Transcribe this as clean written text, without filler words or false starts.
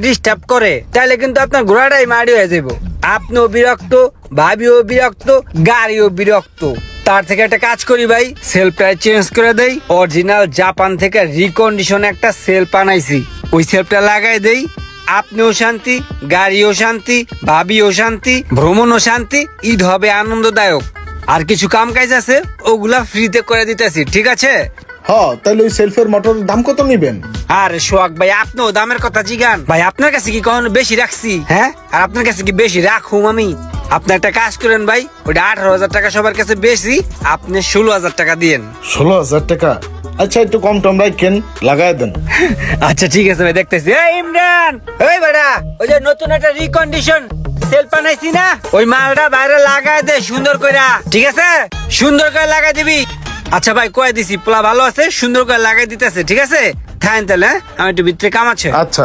Disturb করে তাহলে কিন্তু আপনার ঘোড়াটাই মারি হয়ে যাবো। আপনিও বিরক্ত, ভাবিও বিরক্ত, গাড়িও বিরক্ত। তার থেকে একটা কাজ করি ভাই, সেলফটা চেঞ্জ করে দেই। অরিজিনাল জাপান থেকে রিকন্ডিশন একটা সেলফ আনাইছি, ওই সেলফটা লাগাই দেই। আপনিও শান্তি, গাড়িও শান্তি, ভাবিও শান্তি, ভ্রমণও শান্তি, ঈদ হবে আনন্দদায়ক। আর কিছু কাম কাজ আছে ওগুলা ফ্রিতে করে দিতেছি, ঠিক আছে? তাহলে ওই সেলফের মোটরের দাম কত নিবেন? আরে সোহাগ ভাই, আপনিও দামের কথা জিগান ভাই। আপনার কাছে কি কখনো বেশি রাখছি? হ্যাঁ, আর আপনার কাছে কি বেশি রাখুম আমি? আপনি একটা কাজ করেন ভাই, ওইটা 18,000 টাকা সবার কাছে বেশি, আপনি 16,000 টাকা দিয়েন। 16,000 টাকা? আচ্ছা, একটু কম টম রাখেন, লাগাই দেন। আচ্ছা ঠিক আছে ভাই, দেখতেছি। এই ইমরান, এই বেটা, ওই যে নতুন একটা রিকন্ডিশন সেলফ বানাইছি না, ওই মালটা বাইরে লাগাই দে সুন্দর করে, ঠিক আছে? সুন্দর করে লাগাই দিবি। আচ্ছা ভাই, কয়ে দিছি, পোলা ভালো আছে, সুন্দর করে লাগাই দিতেছে, ঠিক আছে? থাকেন তাহলে, আমি একটু ভিতরে কাম আছে। আচ্ছা।